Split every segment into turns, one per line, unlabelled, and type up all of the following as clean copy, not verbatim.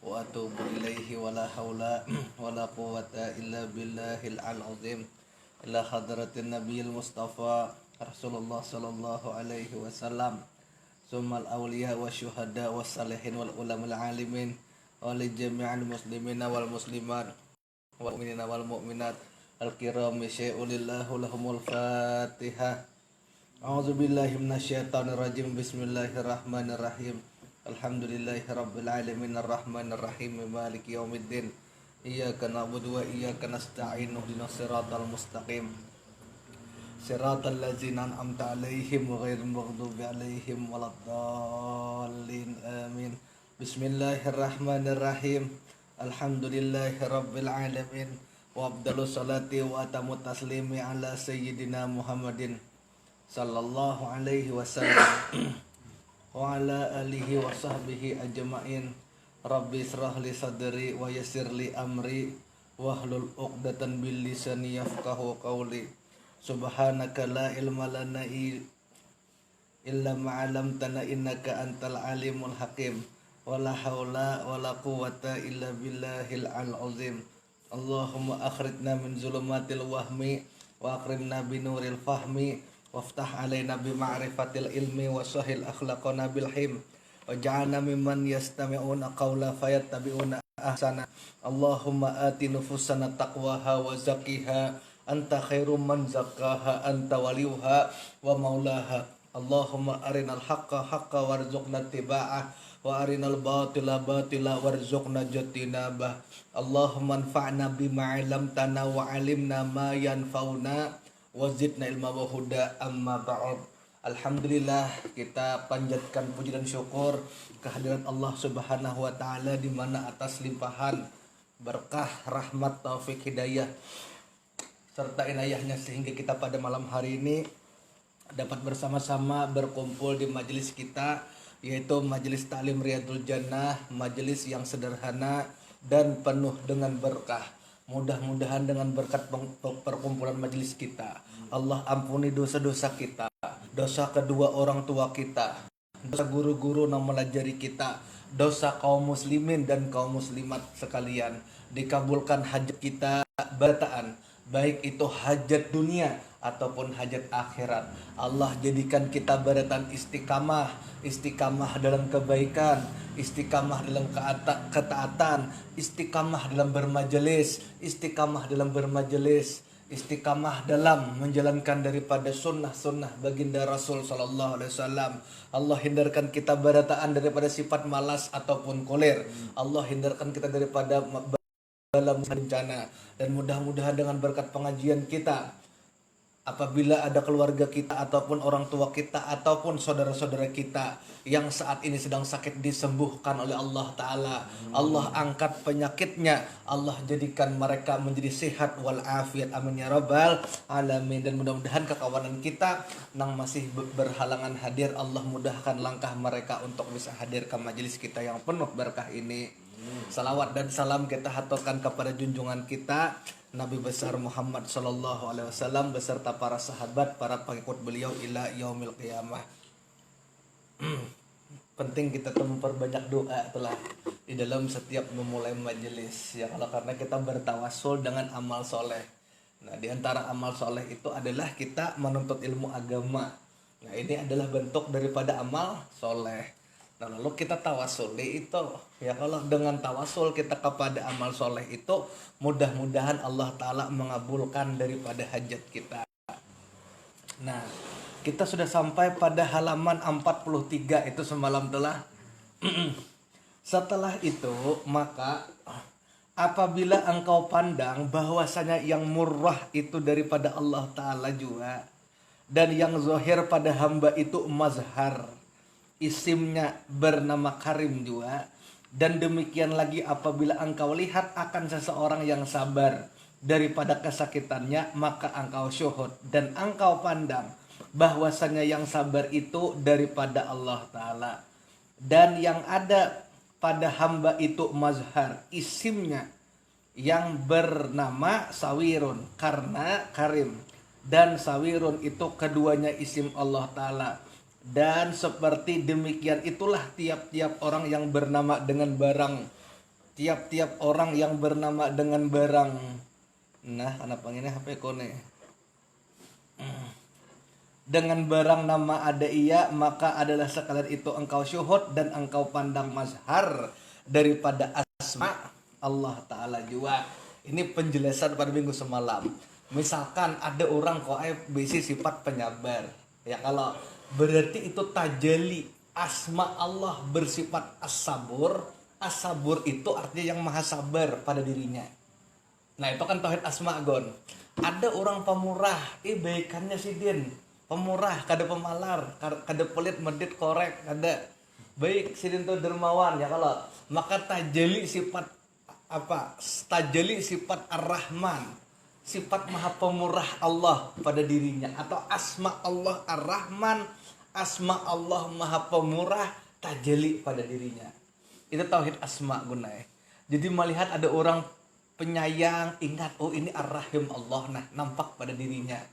wa atubu ilaihi wa la haula wa la quwwata illa billahil azim ila hadratin nabiyil mustafa Rasulullah sallallahu alaihi wasallam summal awliya wa syuhada wa salihin wal ulama al alimin wa li jami'al muslimina wal muslimat wal mu'minina wal mu'minat al kiram syai'ulillahu lahumul fatihah. A'udzu billahi minasyaitonir rajim. Bismillahirrahmanirrahim. Alhamdulillahi rabbil alamin arrahmanir rahim maliki yaumiddin. Iyyaka na'budu wa iyyaka nasta'in ihdinas siratal mustaqim. Siratal ladzina an'amta 'alaihim ghairil maghdubi 'alaihim waladdallin. Amin. Bismillahirrahmanirrahim. Alhamdulillahi rabbil alamin. Wa afdalus salati wa atamu taslimi ala sayyidina Muhammadin sallallahu alaihi wasallam wa ala alihi wa sahbihi ajma'in. Rabbi israh li sadri wa yassir li amri wahlul 'uqdatan bil lisani yafqahu qawli. Subhanaka la ilma lana illa ma 'allamtana innaka antal alimul hakim. Wala haula wala quwwata illa billahil azim. Allahumma akhrijna min zulumatil wahmi wa akrimna binuril fahmi waftah alaina bima'rifatil ilmi wa sahil akhlaqana bil him waj'alna mimman yastami'una qawla fayattabi'una ahsana. Allahumma ati nufusana taqwaha wa zakkiha anta khairum man zakkaha anta waliyuha wa maulaha. Allahumma arinal haqqa haqqa warzuqna ittiba'ah wa arinal batila batila warzuqna jatinabah. Allahumma anfa'na bima 'allamtana wa 'alimna ma yanfa'una wazidna ilma wa huda. Amma ba'd. Alhamdulillah, kita panjatkan puji dan syukur kehadirat Allah Subhanahu wa taala di mana atas limpahan berkah, rahmat, taufik, hidayah serta inayahnya sehingga kita pada malam hari ini dapat bersama-sama berkumpul di majelis kita, yaitu majelis Ta'lim Riyadul Jannah, majelis yang sederhana dan penuh dengan berkah. Mudah-mudahan dengan berkat perkumpulan majelis kita, Allah ampuni dosa-dosa kita, dosa kedua orang tua kita, dosa guru-guru yang melajari kita, dosa kaum muslimin dan kaum muslimat sekalian. Dikabulkan hajat kita barataan, baik itu hajat dunia ataupun hajat akhirat. Allah jadikan kita baratan istiqamah, istiqamah dalam kebaikan, istiqamah dalam ketaatan, istiqamah dalam bermajelis, istiqamah dalam bermajelis, istiqamah dalam menjalankan daripada sunnah-sunnah baginda Rasul sallallahu alaihi wasallam. Allah hindarkan kita barataan daripada sifat malas ataupun koler. Allah hindarkan kita daripada dalam bencana, dan mudah-mudahan dengan berkat pengajian kita, apabila ada keluarga kita ataupun orang tua kita ataupun saudara-saudara kita yang saat ini sedang sakit disembuhkan oleh Allah Ta'ala. Allah angkat penyakitnya, Allah jadikan mereka menjadi sehat walafiat. Amin ya rabbal alamin. Dan mudah-mudahan kekawanan kita yang masih berhalangan hadir, Allah mudahkan langkah mereka untuk bisa hadir ke majelis kita yang penuh berkah ini. Salawat dan salam kita haturkan kepada junjungan kita Nabi besar Muhammad sallallahu alaihi wasallam beserta para sahabat, para pengikut beliau ila yaumil qiyamah. Penting kita memperbanyak doa telah di dalam setiap memulai majelis, ya, kalau karena kita bertawasul dengan amal soleh. Nah, di antara amal soleh itu adalah kita menuntut ilmu agama. Nah, ini adalah bentuk daripada amal soleh. Nah, lalu kita tawasuli itu, ya, kalau dengan tawasul kita kepada amal soleh itu, mudah-mudahan Allah Ta'ala mengabulkan daripada hajat kita. Nah, kita sudah sampai pada halaman 43 itu semalam telah. Setelah itu, maka apabila engkau pandang bahwasanya yang murrah itu daripada Allah Ta'ala juga, dan yang zahir pada hamba itu mazhar, isimnya bernama Karim juga, dan demikian lagi apabila engkau lihat akan seseorang yang sabar daripada kesakitannya, maka engkau syuhud dan engkau pandang bahwasanya yang sabar itu daripada Allah Ta'ala, dan yang ada pada hamba itu mazhar, isimnya yang bernama Sawirun, karena Karim dan Sawirun itu keduanya isim Allah Ta'ala. Dan seperti demikian itulah tiap-tiap orang yang bernama dengan barang tiap-tiap orang yang bernama dengan barang. Nah, kenapa ini HP kone? Dengan barang nama ada ia, maka adalah sekalian itu engkau syuhud dan engkau pandang mazhar daripada asma Allah Ta'ala juga. Ini penjelasan pada minggu semalam. Misalkan ada orang kok bisi sifat penyabar. Ya kalau berarti itu tajali asma Allah bersifat as-sabur. As-sabur itu artinya yang maha sabar pada dirinya. Nah itu kan tauhid asma gon. Ada orang pemurah, baikannya si Din. Pemurah, kada pemalar, kada pelit medit korek, kada baik si Din itu dermawan ya kalau. Maka tajali sifat apa? Tajali sifat ar-Rahman, sifat maha pemurah Allah pada dirinya, atau asma Allah ar-Rahman, asma Allah maha pemurah tajali pada dirinya. Itu tauhid asma gunai. Jadi melihat ada orang penyayang, ingat oh ini ar-Rahim Allah, nah nampak pada dirinya.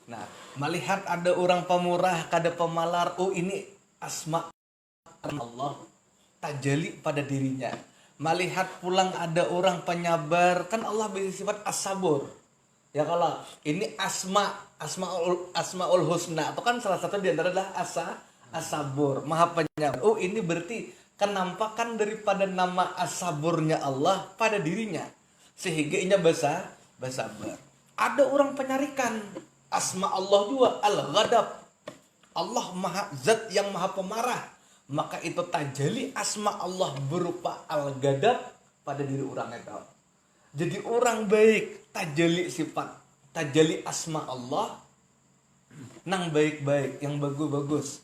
Nah, melihat ada orang pemurah, kada pemalar, oh ini asma Allah tajali pada dirinya. Melihat pulang ada orang penyabar, kan Allah bersifat as-sabur. Ya kalau ini asmaul husna, itu kan salah satu di antara adalah as-sabur, maha penyabar. Oh ini berarti kenampakan daripada nama as-saburnya Allah pada dirinya, sehingga ini bersabar. Ada orang penyarikan asma Allah juga al-ghadab, Allah maha zat yang maha pemarah, maka itu tajali asma Allah berupa al-ghadab pada diri orang itu. Jadi orang baik tajali sifat, tajali asma Allah nang baik-baik yang bagus-bagus.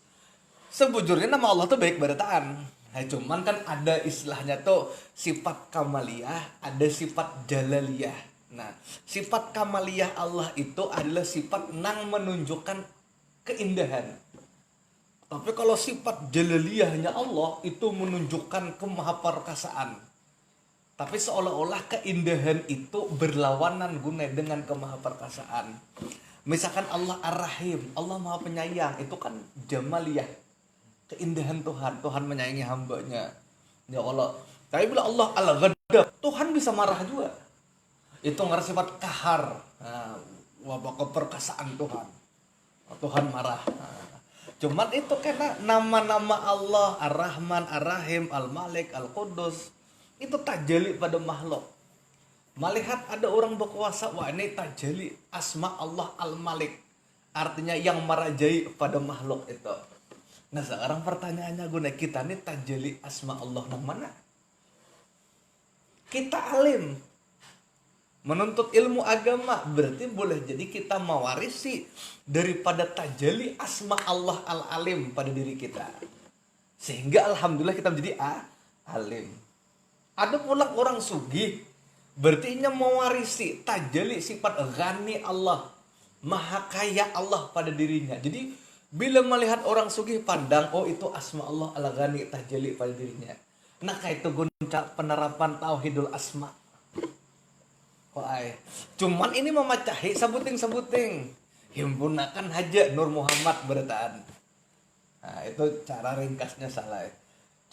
Sebujurnya nama Allah tuh baik barataan. Nah, cuman kan ada istilahnya tuh sifat kamaliyah, ada sifat jalaliyah. Nah, sifat kamaliyah Allah itu adalah sifat nang menunjukkan keindahan. Tapi kalau sifat jalaliyahnya Allah itu menunjukkan kemahaperkasaan. Tapi seolah-olah keindahan itu berlawanan guna dengan kemahaperkasaan. Misalkan Allah ar-Rahim, Allah maha penyayang, itu kan jamaliyah. Keindahan Tuhan, Tuhan menyayangi hambanya. Ya Allah. Tapi bila Allah al-ghadab, Tuhan bisa marah juga. Itu ngarep sifat kahar. Nah, keperkasaan Tuhan. Tuhan marah. Nah, cuman itu karena nama-nama Allah ar-Rahman, ar-Rahim, al-Malik, al-Qudus itu tajali pada makhluk. Melihat ada orang berkuasa, wah ini tajali asma Allah al-Malik. Artinya yang merajai pada makhluk itu. Nah sekarang pertanyaannya guna kita nih tajali asma Allah yang mana? Kita alim, menuntut ilmu agama, berarti boleh jadi kita mewarisi daripada tajali asma Allah al-alim pada diri kita. Sehingga alhamdulillah kita menjadi alim. Ada pula orang sugih, berarti nya mewarisi tajali sifat ghani Allah, maha kaya Allah pada dirinya. Jadi bila melihat orang sugih pandang, oh itu asma Allah al-ghani tajali pada dirinya. Nah kayak itu guna penerapan tauhidul asma. Cuman ini memacahi sebuting-sebuting. Himpunakan haja Nur Muhammad bertaan. Nah itu cara ringkasnya salah.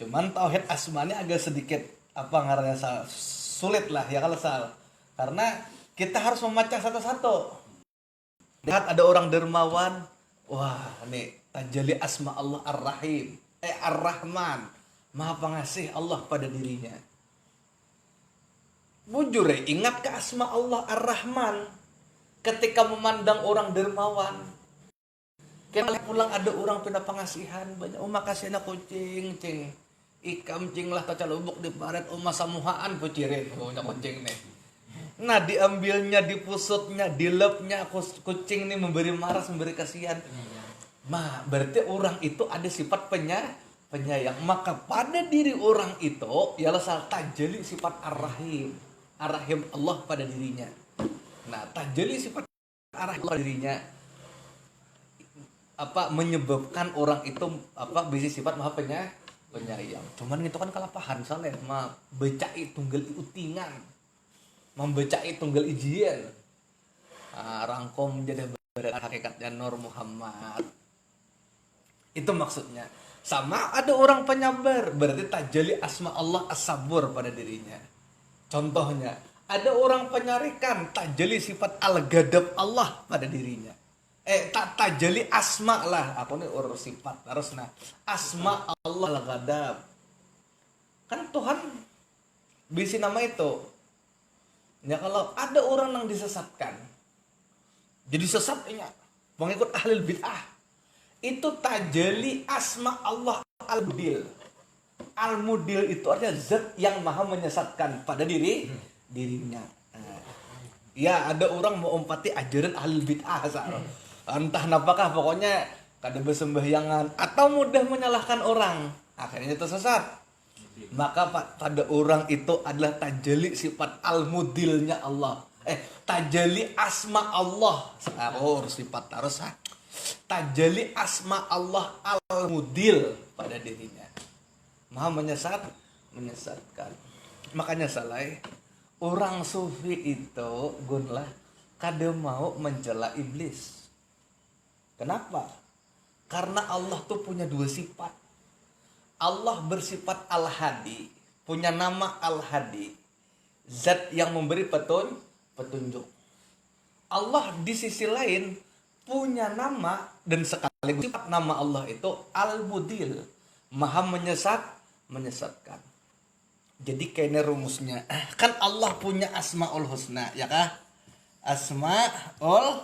Cuman tauhid asmanya agak sedikit apa ngarannya salah, sulit lah ya kalau salah. Karena kita harus memecah satu-satu. Lihat ada orang dermawan. Wah, ini tajali asma Allah ar-Rahim, ar-Rahman, maha pengasih Allah pada dirinya. Bujur ingat ke asma Allah ar-Rahman ketika memandang orang dermawan. Kita pulang ada orang pindah pengasihan banyak. Makasih anak kucing, cing, ikam cing lah kaca lubuk di barat, masa muhaan kucirin, banyak kucing nih. Nah diambilnya, dipusutnya, dilepnya kucing ini memberi maras, memberi kasihan. Nah berarti orang itu ada sifat penyayang. Maka pada diri orang itu ialah salah tajali sifat ar-Rahim, ar-Rahim Allah pada dirinya. Nah tajali sifat ar-Rahim pada dirinya apa menyebabkan orang itu apa bisa sifat maha penyayang. Cuman itu kan kalapahan saleh mah becai tunggal utingan. Membecai tunggal ijian. Rangkom jadi berat hakikatnya Nur Muhammad. Itu maksudnya. Sama ada orang penyabar, berarti tajalli asma Allah as-sabur pada dirinya. Contohnya, ada orang penyarikan, tajalli sifat al-ghadab Allah pada dirinya. Tajalli asma lah, aku nih urus sifat harus asma Allah al-ghadab. Kan Tuhan bisi nama itu. Ya kalau ada orang yang disesatkan, jadi sesatnya mengikut ahli bid'ah, itu tajalli asma Allah al-mudil. Al-mudil itu artinya zat yang maha menyesatkan pada dirinya. Ya ada orang mau umpati ajaran ahli bid'ah, entah napakah, pokoknya kada bersembahyangan atau mudah menyalahkan orang, akhirnya tersesat. Maka pada orang itu adalah tajalli sifat al-mudilnya Allah. Tajalli asma Allah. Sifat harus tajalli asma Allah al-mudil pada dirinya. Maha menyesatkan. Makanya salah orang sufi itu gunlah kada mau mencela iblis. Kenapa? Karena Allah tuh punya dua sifat. Allah bersifat Al-Hadi, punya nama Al-Hadi, zat yang memberi petunjuk. Allah di sisi lain punya nama dan sekaligus sifat nama Allah itu Al-Mudil, maha menyesatkan. Jadi kayaknya rumusnya, kan Allah punya Asmaul Husna, ya kah? Asmaul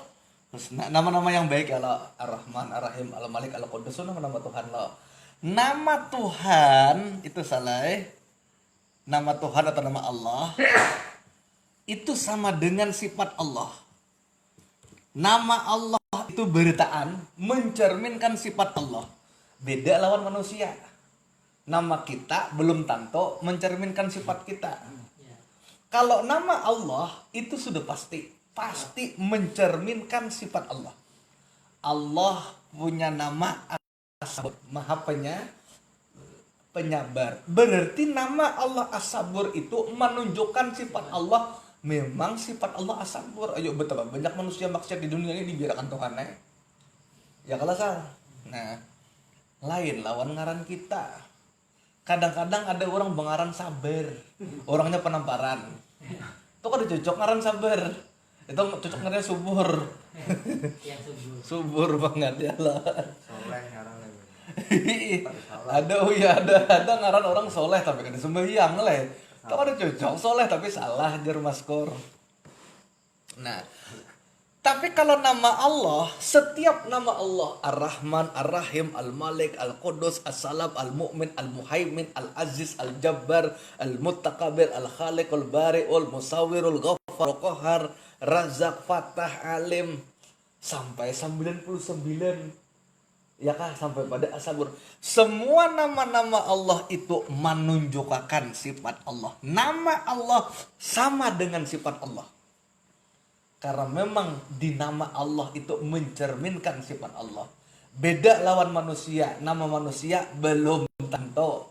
Husna, nama-nama yang baik ya Allah, Ar-Rahman, Ar-Rahim, Al-Malik, Al-Qudus, nama-nama Tuhan Allah. Nama Tuhan itu salah. Nama Tuhan atau nama Allah itu sama dengan sifat Allah. Nama Allah itu beritaan mencerminkan sifat Allah. Beda lawan manusia. Nama kita belum tentu mencerminkan sifat kita. Kalau nama Allah itu sudah pasti mencerminkan sifat Allah. Allah punya nama As-Sabur, maha penyabar. Berarti nama Allah As-Sabur itu menunjukkan sifat Allah. Memang sifat Allah As-Sabur. Ayo, betapa banyak manusia maksiat di dunia ini dibiarkan Tuhan. Ya kalau salah. Nah, lain lawan ngaran kita. Kadang-kadang ada orang bengaran sabar, orangnya penamparan. Itu kan cocok ngaran sabar. Itu cocok ngaran subur. Subur banget ya Allah.
Soleh ngaran.
ada ngaran orang soleh tapi kan sembahyang leh. Itu ada cocok soleh tapi salah jar maskor. Nah, tapi kalau nama Allah, setiap nama Allah, Ar-Rahman, Ar-Rahim, Al-Malik, Al-Qudus, As-Salam, Al-Mu'min, Al-Muhaimin, Al-Aziz, Al-Jabbar, Al-Muttakabir, Al-Khaliq, Al-Bari, Al-Musawwir, Al-Ghaffar, Al-Qahhar, Razak, Fatah, Alim, sampai 99. Ya kah, sampai pada As-Sabur. Semua nama-nama Allah itu menunjukkan sifat Allah. Nama Allah sama dengan sifat Allah. Karena memang di nama Allah itu mencerminkan sifat Allah. Beda lawan manusia. Nama manusia belum tentu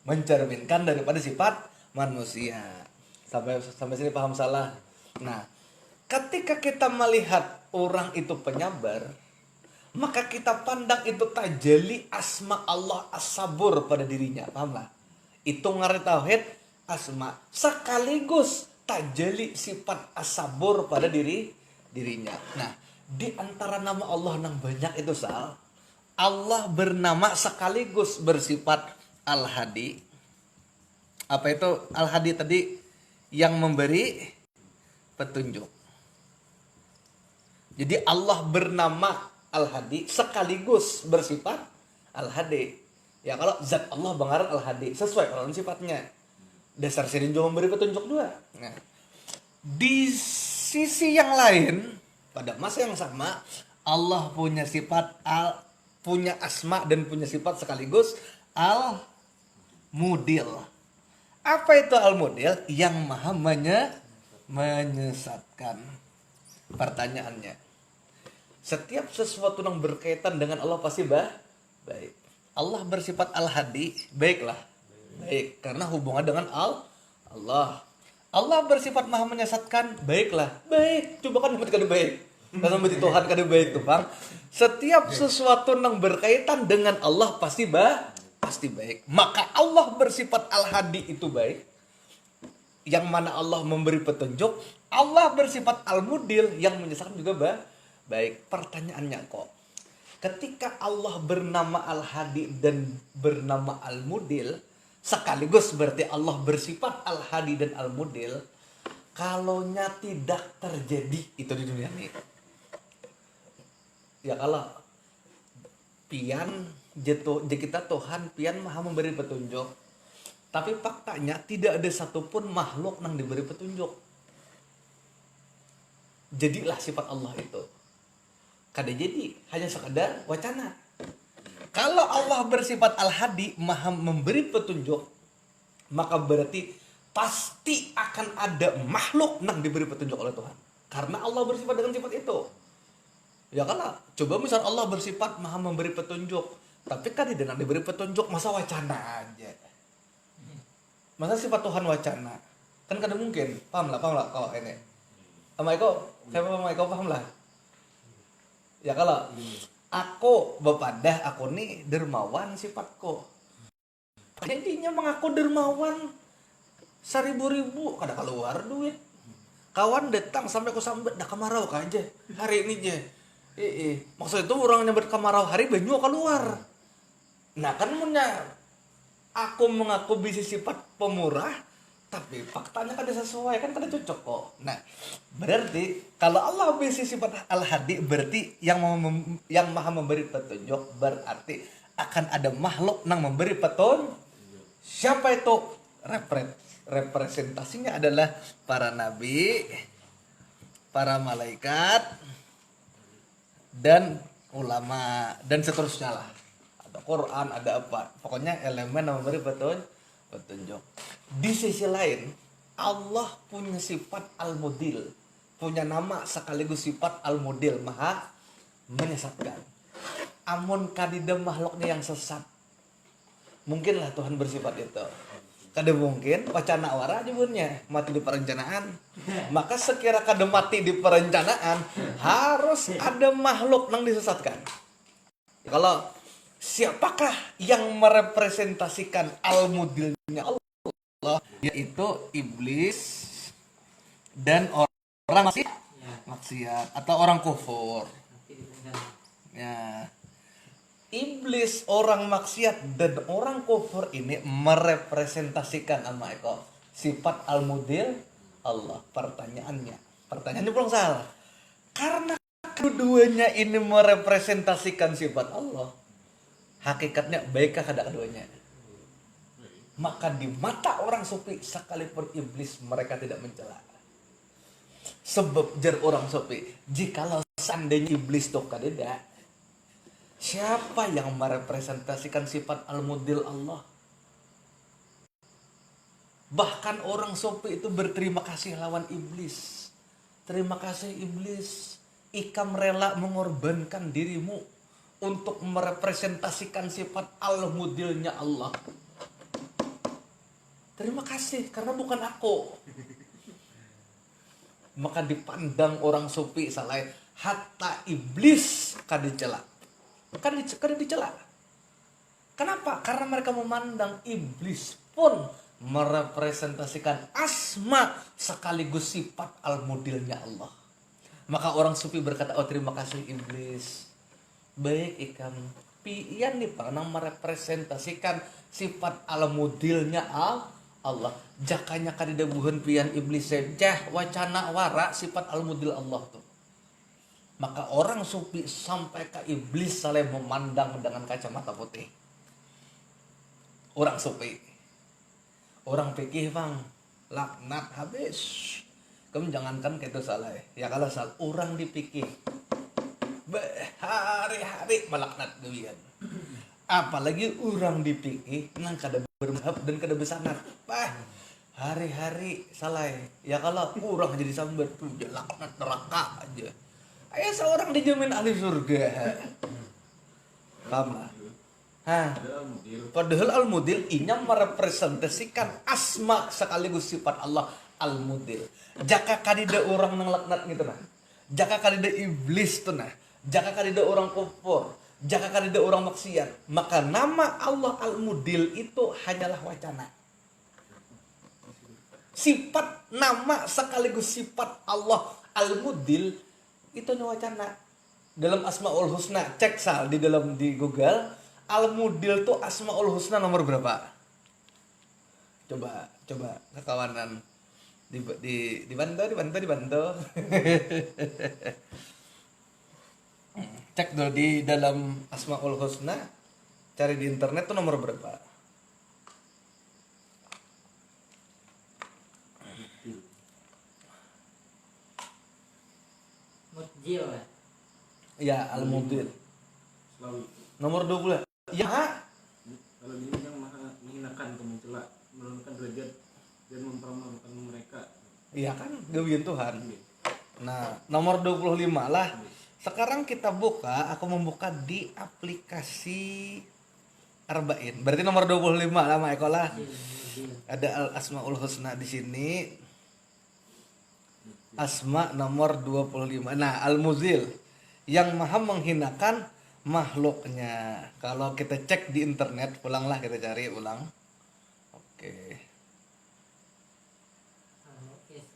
mencerminkan daripada sifat manusia. Sampai sini paham salah. Nah, ketika kita melihat orang itu penyabar, maka kita pandang itu tajalli asma Allah as-sabur pada dirinya. Paham lah? Itu ngarti tauhid asma sekaligus tajalli sifat as-sabur pada dirinya. Nah, di antara nama Allah yang banyak itu Allah bernama sekaligus bersifat Al-Hadi. Apa itu Al-Hadi tadi? Yang memberi petunjuk. Jadi Allah bernama Al-Hadi sekaligus bersifat Al-Hadi. Ya kalau zat Allah bengaran Al-Hadi sesuai dengan sifatnya. Dasar sirin juga memberi petunjuk dua. Nah, di sisi yang lain pada masa yang sama Allah punya sifat punya asma dan punya sifat sekaligus Al-Mudil. Apa itu Al-Mudil? Yang maha menyesatkan. Pertanyaannya, setiap sesuatu yang berkaitan dengan Allah pasti baik. Allah bersifat Al-Hadi, baiklah. Baik, karena hubungan dengan Allah. Allah bersifat maha menyesatkan, baiklah. Baik, coba kan berkata baik. Karena berarti Tuhan kada baik tuh, Bang. Setiap sesuatu yang berkaitan dengan Allah pasti baik. Maka Allah bersifat Al-Hadi itu baik. Yang mana Allah memberi petunjuk. Allah bersifat Al-Mudil yang menyesatkan juga baik. Pertanyaannya kok, ketika Allah bernama Al-Hadi dan bernama Al-Mudil, sekaligus berarti Allah bersifat Al-Hadi dan Al-Mudil, kalaunya tidak terjadi itu di dunia ini. Ya kalau pian kita Tuhan pian maha memberi petunjuk, tapi faktanya tidak ada satupun makhluk yang diberi petunjuk. Jadilah sifat Allah itu kada jadi, hanya sekadar wacana. Kalau Allah bersifat Al-Hadi, maha memberi petunjuk, maka berarti pasti akan ada makhluk yang diberi petunjuk oleh Tuhan. Karena Allah bersifat dengan sifat itu. Ya kan, coba misal Allah bersifat maha memberi petunjuk, tapi kan tidak diberi petunjuk, masa wacana aja. Masa sifat Tuhan wacana? Kan kada mungkin. Paham lah kalau ini. Sama Eko paham lah. Ya kalau aku bepadah aku nih dermawan sifatku. Intinya mengaku dermawan 1000 kada keluar duit. Kawan datang sampai ku sambet dah kemarau aja hari ini je. Maksud itu orang nyambet kemarau hari banyu keluar. Nah kan punya aku mengaku bisa sifat pemurah, tapi faktanya kada sesuai, kan kada cocok kok. Nah, berarti kalau Allah bisa sifat Al-Hadi, berarti yang maha memberi petunjuk, berarti akan ada makhluk yang memberi petunjuk. Siapa itu? Representasinya adalah para nabi, para malaikat, dan ulama, dan seterusnya lah. Ada Quran, ada apa. Pokoknya elemen yang memberi petunjuk. Di sisi lain, Allah punya sifat Al-Mudil, punya nama sekaligus sifat Al-Mudil, maha menyesatkan. Amun kadida makhluknya yang sesat, mungkinlah Tuhan bersifat itu. Kada mungkin wacana wara nyebutnya mati di perencanaan. Maka sekira kada mati di perencanaan, harus ada makhluk yang disesatkan. Kalau siapakah yang merepresentasikan Al-Mudilnya Allah, yaitu iblis dan orang maksiat atau orang kufur. Ya. Iblis, orang maksiat dan orang kufur ini merepresentasikan sama Eko sifat Al-Mudil Allah. Pertanyaannya belum salah. Karena keduanya ini merepresentasikan sifat Allah, hakikatnya baikkah kada keduanya? Maka di mata orang sufi sekalipun iblis mereka tidak mencela. Sebab jar orang sufi, jikalau seandainya iblis tuh kadeda, siapa yang merepresentasikan sifat Al-Mudil Allah? Bahkan orang sufi itu berterima kasih lawan iblis. Terima kasih iblis, ikam rela mengorbankan dirimu untuk merepresentasikan sifat Al-Mudilnya Allah. Terima kasih karena bukan aku. Maka dipandang orang sufi salah, hatta iblis kada dicela. Kada dicela. Kenapa? Karena mereka memandang iblis pun merepresentasikan asma sekaligus sifat Al-Mudilnya Allah. Maka orang sufi berkata, oh terima kasih iblis, baik ikam pian nih panang merepresentasikan sifat Al-Mudilnya Allah. Jakanya kadida buhan pian iblis saja wacana wara sifat Al-Mudil Allah tuh. Maka orang sufi sampai ke iblis saling memandang dengan kacamata putih. Orang sufi. Orang fikih bang, laknat habis. Kamu jangankan gitu salah ya. Kalau salah orang dipikir hari-hari melaknat demikian. Apalagi orang dipikir nang kada bermahab dan kada besanat. Hari-hari salah ya. Kalau orang jadi sambat tuh laknat neraka aja. Ayo seorang dijamin ahli surga. Paham lah. Padahal Al-Mudil ini merepresentasikan asma sekaligus sifat Allah Al-Mudil. Jaka kadida orang nang laknat gitu nah. jaka kadida iblis tuh nah, jaka kadida orang kufur, jaka kadida orang maksiat, maka nama Allah Al-Mudil itu hanyalah wacana. Sifat nama sekaligus sifat Allah Al-Mudil itu hanya wacana. Dalam Asmaul Husna, cek Sal di Google, Al-Mudil tuh Asmaul Husna nomor berapa? Coba kekawanan dibantu. Cek dulu di dalam Asmaul Husna, cari di internet tuh nomor berapa?
Mudil ya?
Ya, Al-Mudil.
Selalu.
Nomor 20. Ya.
Kalau ini yang maha menghinakan, mencela, menurunkan derajat dan mempermalukan mereka.
Iya kan, gawian Tuhan. Nah, nomor 25 lah. Sekarang kita buka, aku membuka di aplikasi Arba'in. Berarti nomor 25 lah, Mak Eko lah. Ada Al-Asmaul Husna di sini. Asma nomor 25. Nah, Al-Muzil yang maha menghinakan makhluknya. Kalau kita cek di internet, ulanglah kita cari ulang. Oke.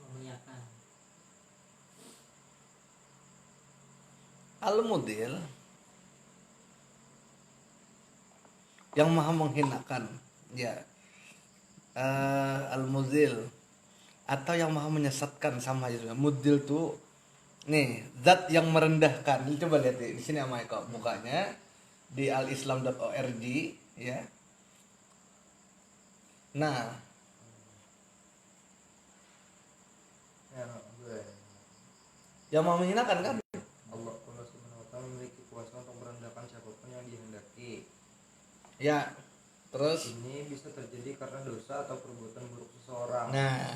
Memuliakan.
Al-Mudil yang maha menghinakan, ya. Al-Muzil atau yang maha menyesatkan, sama aja. Mudil tuh nih zat yang merendahkan. Ini coba lihat di sini sama Eko mukanya di alislam.org ya. Nah, yang maha menghinakan kan
Allah Subhanahu wa taala memiliki kuasa untuk merendahkan siapapun yang dihendaki.
ya. Terus
Ini bisa terjadi karena dosa atau perbuatan buruk seseorang.
nah,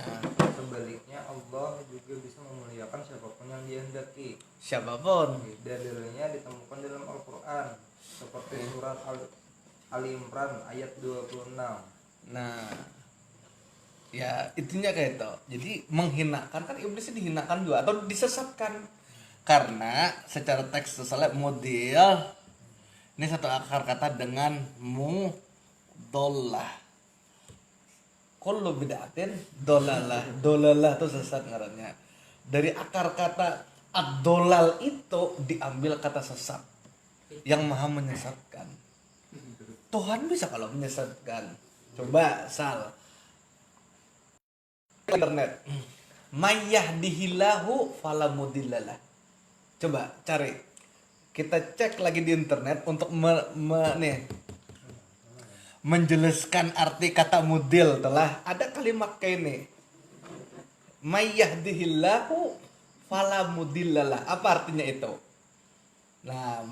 Sebaliknya Allah juga bisa memuliakan siapapun yang dihendaki.
siapapun.
Dalilnya ditemukan dalam Al-Qur'an seperti surat Ali Imran ayat 26.
Nah, ya itunya kayak itu. Jadi menghinakan kan iblis dihinakan juga atau disesatkan. Karena secara teks soalnya model ini satu akar kata dengan dollah. Kullu bid'atin dolalah itu sesat ngarannya. Dari akar kata ad-dolal itu diambil kata sesat yang maha menyesatkan. Tuhan bisa kalau menyesatkan. Coba Sal internet. Mayyahdihillahu fala mudhillalah. Coba cari. Kita cek lagi di internet untuk menjelaskan arti kata mudil. Telah ada kalimat kayak ini. Mayyahdihillahu fala mudhillalah. Apa artinya itu? Nah,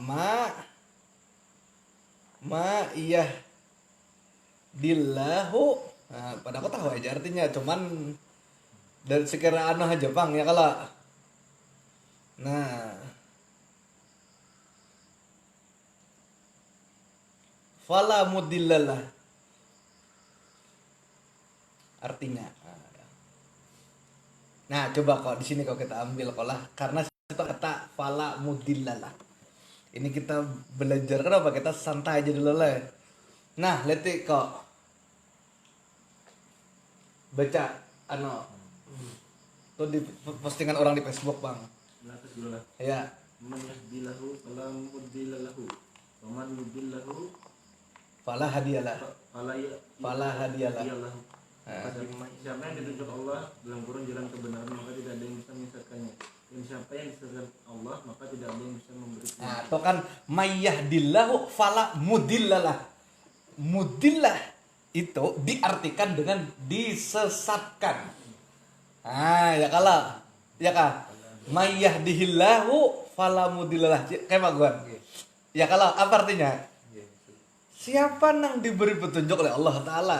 yahdillahu. Nah, pada aku tahu aja artinya, cuman dari sekiraan Jepang ya kalau. Nah, fala mudhillalah artinya. Nah, coba kok di sini kok kita ambil kolah karena itu kata fala mudhillalah. Ini kita belajar kenapa kita santai aja dulu lah. Nah, lihat kok baca tuh di postingan orang di Facebook, Bang.
Latas dulu lah.
Ya.
Man yahdilahu fala mudhillalahu wa man yudhillahu
Fala hadiyalah.
fala
hadiyalah.
Siapa yang ditunjuk Allah dalam kurun jalan kebenaran, maka tidak ada yang bisa menyesatkannya. Dan siapa yang disesatkan Allah, maka tidak ada yang bisa memberikan.
Nah, itu kan mayyahdillahu fala mudhillalah. Mudillah itu diartikan dengan disesatkan. Ah, ya kalau ya kan. Mayyahdihillahu fala mudhillalah. Kayak Pak Guan. Ya kalau apa artinya? Siapa yang diberi petunjuk oleh Allah Ta'ala,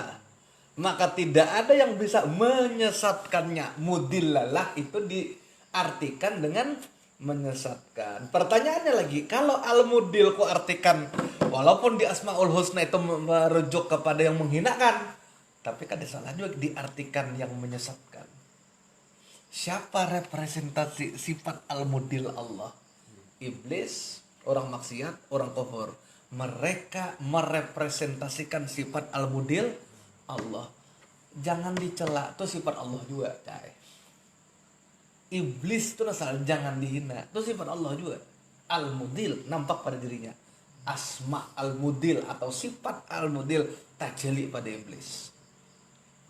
maka tidak ada yang bisa menyesatkannya. Mudhillalah itu diartikan dengan menyesatkan. Pertanyaannya lagi, kalau al-mudil ku artikan, walaupun di Asmaul Husna itu merujuk kepada yang menghinakan, tapi kan salah juga diartikan yang menyesatkan. Siapa representasi sifat al-mudil Allah? Iblis, orang maksiat, orang kufur. Mereka merepresentasikan sifat al-mudil Allah. Jangan dicela, itu sifat Allah juga, cai. Iblis itu asal jangan dihina, itu sifat Allah juga. Al-mudil nampak pada dirinya. Asma al-mudil atau sifat al-mudil tajali pada iblis.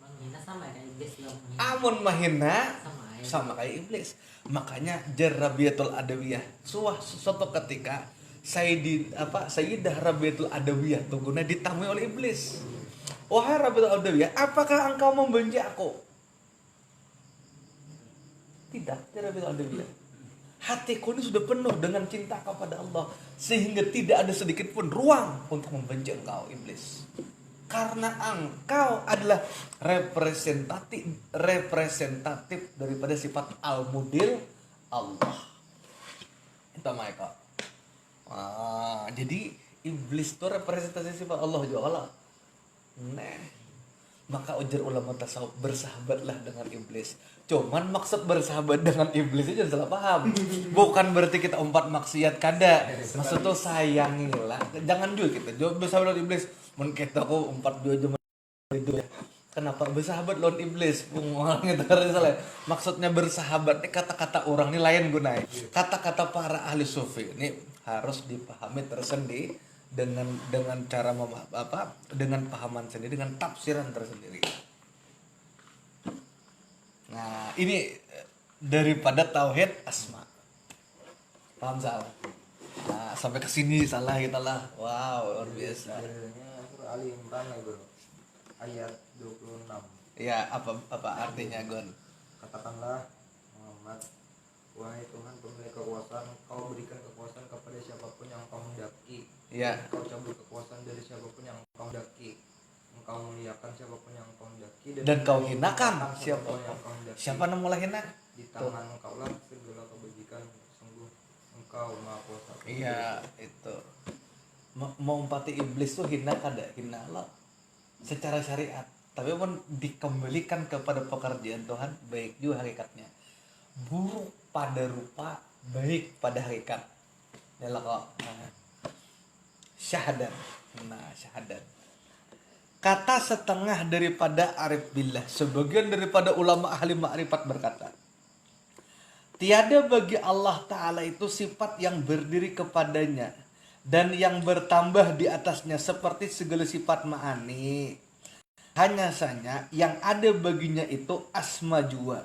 Menghina sama kayak iblis dong.
Amun mahina
Sama ya.
sama kayak iblis. Makanya Rabiatul Adawiyah suatu ketika Sayyidah Rabiatul Adawiyah tungguna ditamui oleh iblis. Wahai Rabiatul Adawiyah, apakah engkau membenci aku? Tidak, Rabiatul Adawiyah. Hatiku ini sudah penuh dengan cinta kepada Allah sehingga tidak ada sedikit pun ruang untuk membenci engkau iblis. Karena engkau adalah representatif daripada sifat al-mudil Allah. Itu mereka. Jadi iblis itu representasi sifat Allah juga. Nah, maka ujar ulama tasawuf, bersahabatlah dengan iblis. Cuman maksud bersahabat dengan iblis itu jangan salah paham. Bukan berarti kita umpat maksiat kada. Maksud tuh sayangilah. Jangan juga kita jawab bersahabat dengan iblis. Men kita aku umpat 2 jam itu ya. Kenapa bersahabat lawan iblis? Bungal gitu salah. Maksudnya bersahabat ini kata-kata orang ini lain gunai. Kata-kata para ahli sufi ini harus dipahami tersendiri dengan cara dengan pahaman sendiri, dengan tafsiran tersendiri. Nah, ini daripada tauhid asma. Paham salah? Nah, sampai ke sini salah kita lah. Wow, luar biasa.
Dalilnya surah Ali Imran ya bro, ayat 26.
Ya, apa artinya, Gon?
Katakanlah Muhammad, wahai Tuhan pemilik kekuasaan, kau berikan kekuasaan kepada siapapun yang kau hendaki.
Ya.
Kau cabut kekuasaan dari siapapun yang kau hendaki. Engkau muliakan siapapun yang kau hendaki,
Dan kau hinakan
siapapun yang kau hendaki.
Siapa yang mulai hina?
Di tangan engkau lah segala kebajikan, sungguh engkau maha kuasa.
Iya, itu. Mau umpati iblis tuh hina kada? Hina lah secara syariat. Tapi pun dikembalikan kepada pekerjaan Tuhan, baik juga hakikatnya. Buruk pada rupa, baik pada hakikat. Inilah kok. Syahadat. Nah, syahadat. Kata setengah daripada arif billah, sebagian daripada ulama ahli ma'rifat berkata, tiada bagi Allah Ta'ala itu sifat yang berdiri kepadanya dan yang bertambah di atasnya seperti segala sifat ma'ani. Hanya saja yang ada baginya itu asma jua.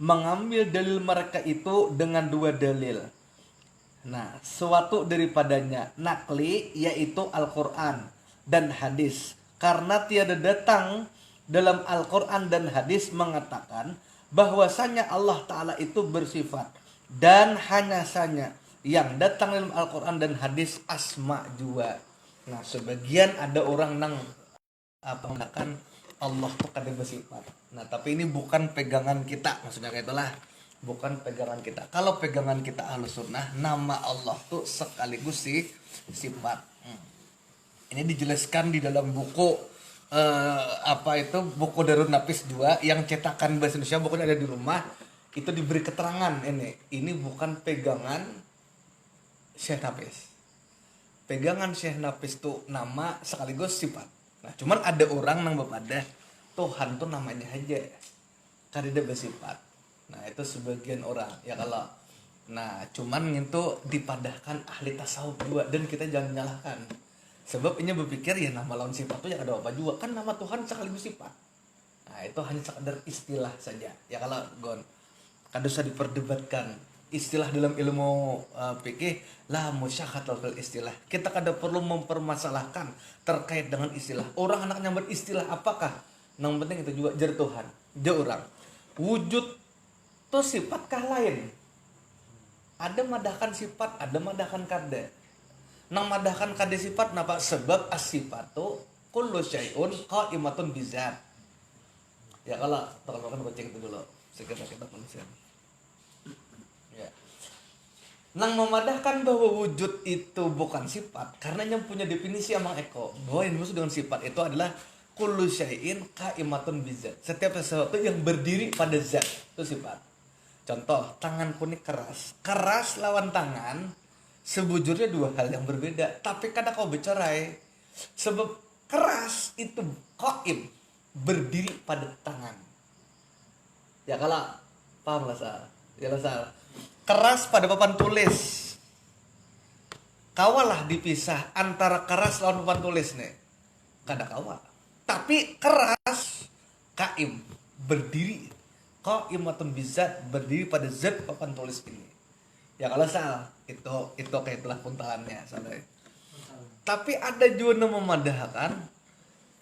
Mengambil dalil mereka itu dengan 2 dalil. Nah, suatu daripadanya nakli, yaitu Al-Quran dan hadis. Karena tiada datang dalam Al-Quran dan hadis mengatakan bahwasanya Allah Ta'ala itu bersifat. Dan hanya saja yang datang dalam Al-Quran dan hadis asma jua. Nah, sebagian ada orang nang mengatakan Allah tuh kada bersifat. Nah, tapi ini bukan pegangan kita, maksudnya kayak itulah. Bukan pegangan kita. Kalau pegangan kita Ahlus Sunnah, nama Allah tuh sekaligus sifat. Ini dijelaskan di dalam buku buku Darun Nafis 2 yang cetakan bahasa Indonesia, bukunya ada di rumah. Itu diberi keterangan ini bukan pegangan Syekh Nafis. Pegangan Syekh Nafis tuh nama sekaligus sifat. Nah, cuman ada orang nang bepada Tuhan tuh namanya aja kada dia bersifat. Nah, itu sebagian orang ya kalau. Nah, cuman itu dipadahkan ahli tasawuf juga, dan kita jangan menyalahkan. Sebab ini berpikir ya nama lawan sifat itu ya ada apa juga, kan nama Tuhan sekaligus sifat. Nah, itu hanya sekadar istilah saja. Ya kalau Gon kada usah diperdebatkan. Istilah dalam ilmu fikih la musyakhatul fil istilah. Kita kada perlu mempermasalahkan terkait dengan istilah. Orang anak nyambat istilah apakah? Yang penting itu juga jar Tuhan. Jar orang. Wujud itu sifatkah lain? Ada madahkan sifat, ada madahkan kada. Nang madahkan kada sifat napa? Sebab as-sifatu kullu syai'un qa'imatun bizat. Ya kalau tolong cek itu dulu. Sekitar kita manusia. Ya. Nang memadahkan bahwa wujud itu bukan sifat, karena yang punya definisi Amang Eko bahwa yang dimaksud dengan sifat itu adalah kullu syai'in qaimatun bizat. Setiap sesuatu yang berdiri pada zat itu sifat. Contoh, tanganku ini keras. Keras lawan tangan sebujurnya dua hal yang berbeda. Tapi kadang kau bercerai. Sebab keras itu qaim, berdiri pada tangan. Ya kalau paham lah Sal. Ya lah Sal. Keras pada papan tulis. Kawalah dipisah antara keras lawan papan tulis nih. Kada kawa. Tapi keras kaim, berdiri. Qaimatun bizat, berdiri pada zat papan tulis ini. Ya kalau Sal, itu kayak telah puntalannya Sal. Tapi ada juga yang memadahkan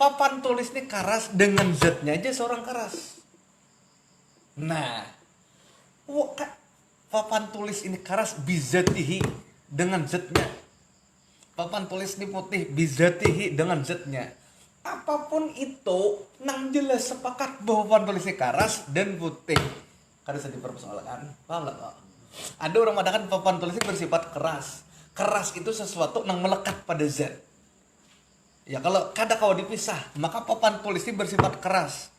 papan tulis ini keras dengan zatnya aja seorang keras. Nah, papan tulis ini keras bizatihi dengan zatnya. Papan tulis ini putih bizatihi dengan zatnya. Apapun itu, nang jelas sepakat bahwa papan tulis ini keras dan putih. Kada bisa dipersoalkan. Paham gak Pak? Ada orang mengatakan papan tulis ini bersifat keras. Keras itu sesuatu yang melekat pada zat. Ya kalau kada kau dipisah, maka papan tulis ini bersifat keras.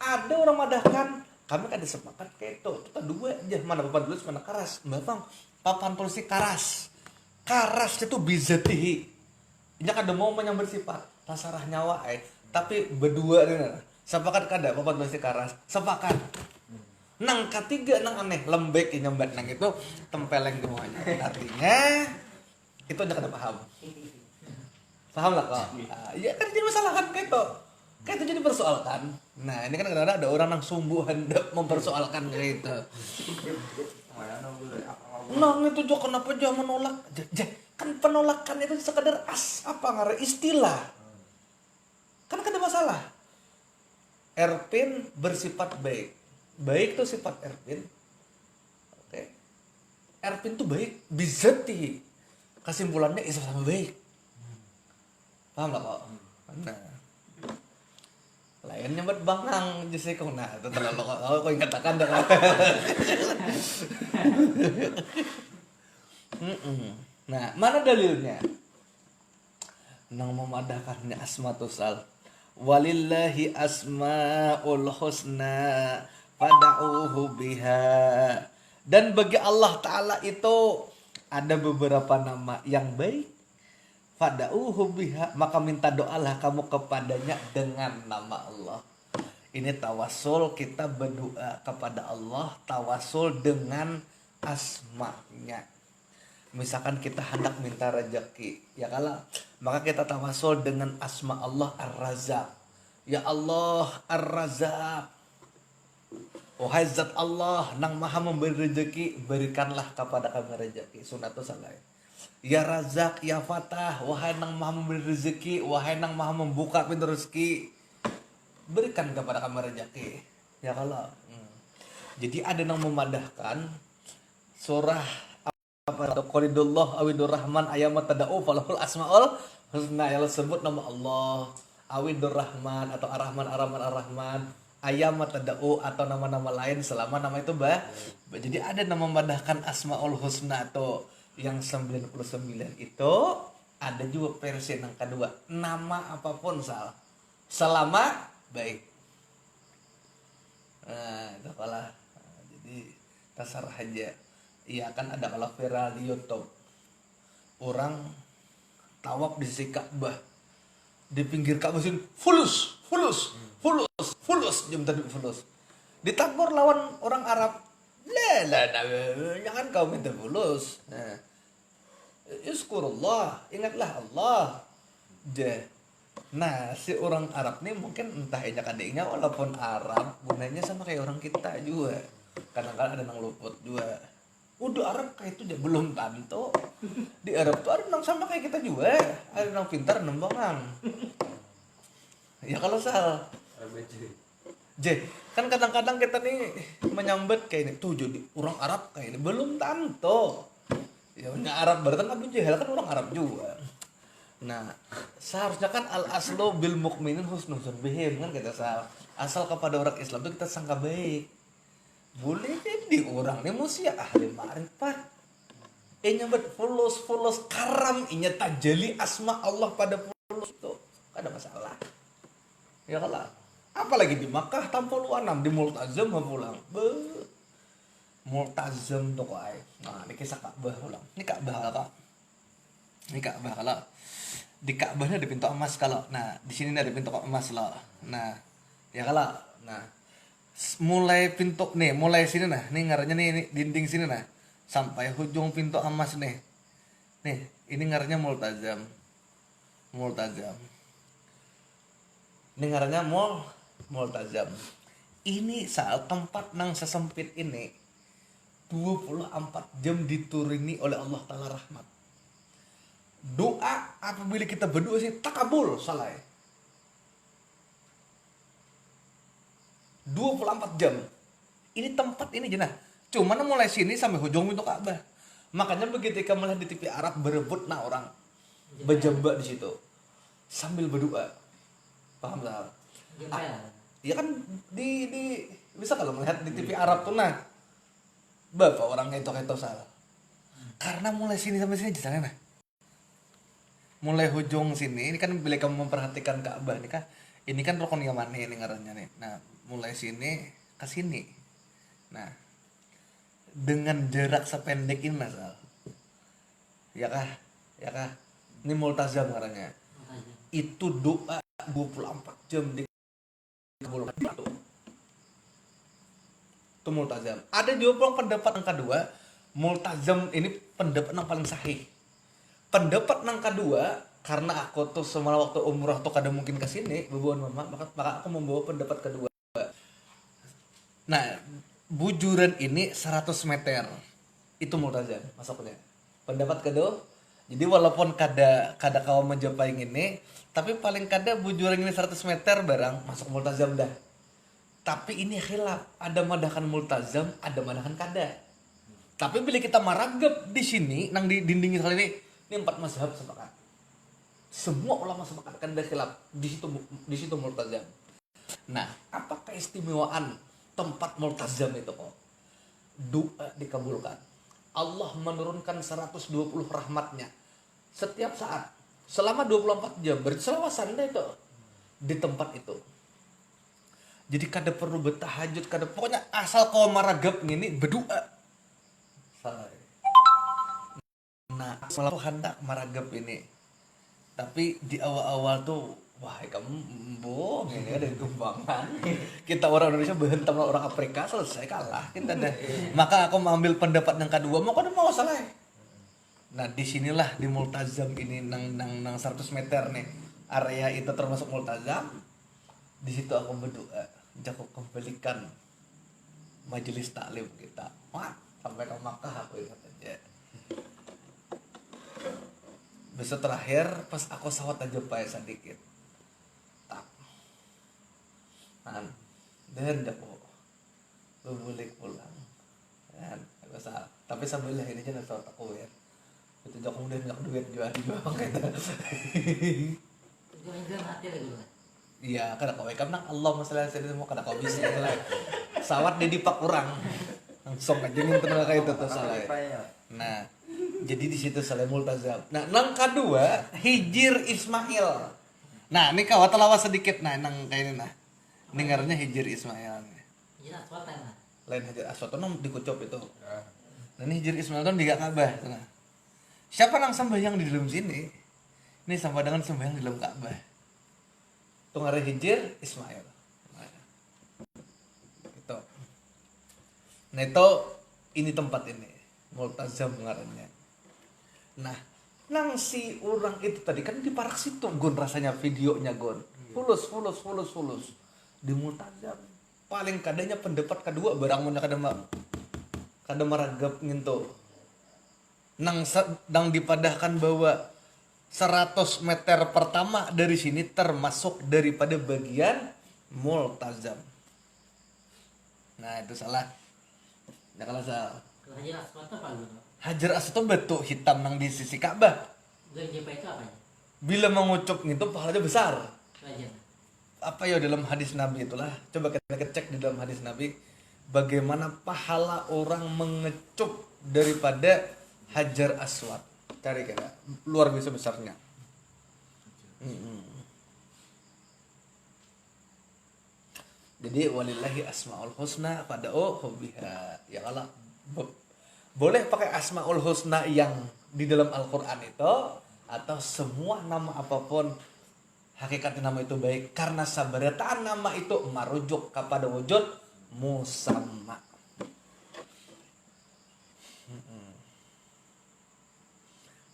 Ada orang mengatakan kami kada sepakat kayak itu. Kita dua aja, mana papan tulis mana keras. Bang, papan tulis ini keras. Keras itu bizatihi. Ini kada mau yang bersifat tasarah nyawa tapi berdua dengan sepakat kada papan tulis ini keras. Sepakat. Nang ketiga nang aneh lembek nyambat nang itu tempeleng semuanya. Artinya itu aja kada paham. Paham lah kok. Ya kan jadi masalah kan kayak itu. Kayak itu jadi persoalkan. Nah, ini kan kadang-kadang ada orang yang sungguh hendak mempersoalkan kayak itu. Nang itu juga kenapa dia menolak? Kan penolakan itu sekedar istilah. Kan ada masalah. Erpin bersifat baik. Baik itu sifat Erpin. Oke. Erpin itu baik bizati. Kesimpulannya itu sama baik. Paham gak kok? Nah. Lain nyambat bangang jadi kau nah itu terlalu kau ingat katakan dah. Nah, mana dalilnya? Nang memadahkannya asmatusal. Walillahi asmaul husna fad'uhu biha. Dan bagi Allah Ta'ala itu ada beberapa nama yang baik. Fad'uhu biha, maka minta doalah kamu kepadanya dengan nama Allah. Ini tawasul, kita berdoa kepada Allah, tawasul dengan asma'nya. Misalkan kita hendak minta rezeki, ya kalau maka kita tawasul dengan asma Allah Ar-Razzaq. Ya Allah Ar-Razzaq. Wahai zat Allah nang maha memberi rezeki, berikanlah kepada kami rezeki. Sunatu salah. Ya Razzaq, ya Fatah, wahai nang maha memberi rezeki, wahai nang maha membuka pintu rezeki, berikan kepada kami rezeki. Ya kalau. Jadi ada yang memadahkan surah apa Qulidullah awidur rahman ayamat tada'u falahul asmaul husna, yang sebut nama Allah awidur rahman atau ar-rahman ar-rahman ar-rahman ayamat tada'u atau nama-nama lain selama nama itu jadi ada nama memadahkan asmaul husna atau yang 99 itu. Ada juga versi yang kedua, nama apapun selama baik. Nah itu kalah. Jadi terserah aja. Iya kan ada kalau viral di YouTube, orang tawaf di sisi Ka'bah, di pinggir Ka'bah sini fulus jam tadi fulus, ditakbur lawan orang Arab, jangan kau minta fulus. Yuskurullah, ingatlah Allah. Nah si orang Arab nih mungkin entah aja kadeknya walaupun Arab gunanya sama kayak orang kita juga, kadang-kadang ada yang luput juga. Udah Arab kayak itu dia belum tanto. Di Arab tuh ada yang sama kayak kita juga. Ada yang pintar nembangan. Ya kalau kan kadang-kadang kita nih menyambut kayak ini tuh jadi orang Arab kayak ini belum tanto. Ya punya Arab berarti kan Abu Jahal kan orang Arab juga. Nah, seharusnya kan al aslu bil mukminin husnul bihim kan kita asal kepada orang Islam itu kita sangka baik. Boleh jadi orang ini mesti ahli ma'rifat. Nyambut fulus karam, inya tajali asma Allah pada fulus itu. Ada masalah. Ya kalau apalagi di Makkah tanpa lu anam di Multazam mau pulang. Multazam tuh kok ay. Nah, ini kisah Ka'bah ulang. Ini Ka'bah kalau. Ini Ka'bah kalau di Ka'bahnya ada pintu emas kalau. Nah, di sini ada pintu emas loh. Nah, ya kalau. Nah, mulai pintu nih, mulai sini nah. Nih ngarannya nih dinding sini nah. Sampai ujung pintu emas nih. Nih, ini ngarannya Multazam. Multazam. Ini ngarannya Multazam. Ini saat tempat nang sesempit ini 24 jam dituruni oleh Allah Ta'ala rahmat. Doa apabila kita berdoa sih takabul salah. 24 jam. Ini tempat ini jenah. Cuman mulai sini sampai ujung pintu Ka'bah. Makanya begitu kita melihat di TV Arab berebut nah orang berjambak di situ sambil berdoa. Paham tak? Ya kan di bisa kalau melihat di TV Arab tuh nah bapak orang itu salah. Karena mulai sini sampai sini jalannya nah. Mulai ujung sini ini kan bila kamu memperhatikan Ka'bah ini kan rukun Yamani ini ngarannya nih. Nah, mulai sini ke sini. Nah, dengan jarak sependek ini Masal. Ya kah? Ini Multazam ngarannya. Itu doa 24 jam dikabulkan itu. Itu Multazam. Ada juga pendapat yang kedua, Multazam ini pendapat yang paling sahih. Pendapat yang kedua, karena aku tuh semua waktu umrah tuh kada mungkin ke sini, bebuan mama, maka aku membawa pendapat kedua. Nah, bujuran ini 100 meter. Itu Multazam masuknya. Pendapat kedua, jadi walaupun kada kau menjumpai ini, tapi paling kada bujuran ini 100 meter barang masuk Multazam dah. Tapi ini khilaf, ada madahan Multazam, ada madahan kada. Tapi bila kita maragap di sini, nang di dinding kali ini 4 mazhab sepakat. Semua ulama sepakat kan ada khilaf di situ Multazam. Nah, apa keistimewaan tempat Multazam itu kok? Doa dikabulkan. Allah menurunkan 120 rahmatnya setiap saat selama 24 jam berselawatan itu di tempat itu. Jadi kada perlu bertahajud, kada pokoknya asal kau maragap ini berdoa. Salah. Nah, malah hendak maragap ini. Tapi di awal-awal tuh wah kamu bohong ini ada kembangan. Kita orang Indonesia berhentam orang Afrika selesai kalah kita dah. Maka aku mengambil pendapat yang kedua, mau kada mau salah. Nah, disinilah di Multazam ini nang 100 meter nih. Area itu termasuk Multazam. Di situ aku berdoa, aku kembalikan majelis taklim kita. Wah, sampai ke Makkah aku ingat aja. Besok terakhir pas aku sawat aja payah sedikit. Tak. Dan aku boleh pulang. Dan aku salah. Tapi sambil ini aja nggak aku ya. Itu jauh kemudian banyak duit juga kita.
Gue mati lagi lu.
Iya, kada kau nang Allah masalah saya mau kada kau bisa lah. Sawat dia dipak kurang. Langsung aja nih tenaga kayak itu tuh salah. Nah, jadi di situ salah Multazam. Nah, nang kedua Hijir Ismail. Nah, ini kawat lawas sedikit nah nang kayak ini nah. Ini ngarannya Hijir Ismail.
Iya, suatu nah.
Lain Hijir Aswad nang dikucop itu. Nah, ini Hijir Ismail tuh di Ka'bah nah. Siapa nang sembahyang di dalam sini? Ini sama dengan sembahyang di dalam Ka'bah. Itu ngarannya Hijir Ismail. Itu. Nah, itu ini tempat ini. Multazam ngarannya. Nah, nang si orang itu tadi kan di parak situ Gon rasanya videonya Gon. Fulus di Multazam. Paling kadanya pendapat kedua barang mun kada maragap ngintu. Nang dipadahkan bahwa 100 meter pertama dari sini termasuk daripada bagian Multazam. Nah, itu salah. Ya kalau salah.
Kalau Hajar Aswad apa lu?
Hajar Aswad itu batu hitam nang di sisi Ka'bah.
Gue jumpa itu apa?
Bila mengucup gitu pahalanya besar.
Hajar.
Apa ya dalam hadis Nabi itulah. Coba kita cek di dalam hadis Nabi bagaimana pahala orang mengecup daripada Hajar Aswad. Cari kira luar biasa besarnya. Jadi walillahi asmaul husna fad'uhu biha. Ya Allah, boleh pakai asmaul husna yang di dalam Al-Qur'an itu atau semua nama apapun hakikatnya nama itu baik karena sabarataan nama itu merujuk kepada wujud musamma.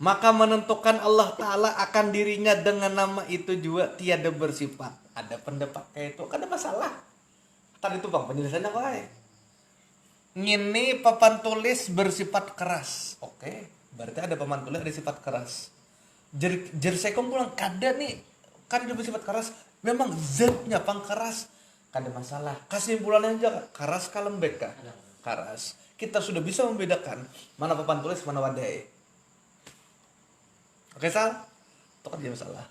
Maka menentukan Allah Ta'ala akan dirinya dengan nama itu juga tiada bersifat. Ada pendapat kayak itu, kan ada masalah. Tadi itu bang, penjelasannya apa ya? Ini papan tulis bersifat keras. Oke, berarti ada papan tulis ada sifat keras. Jadi saya bilang kada nih, kada bersifat keras. Memang zatnya pang keras, kada masalah. Kesimpulannya aja, keras ka lembek kah? Keras. Kita sudah bisa membedakan mana papan tulis, mana wadai. Oke Sal? Itu kan dia masalah.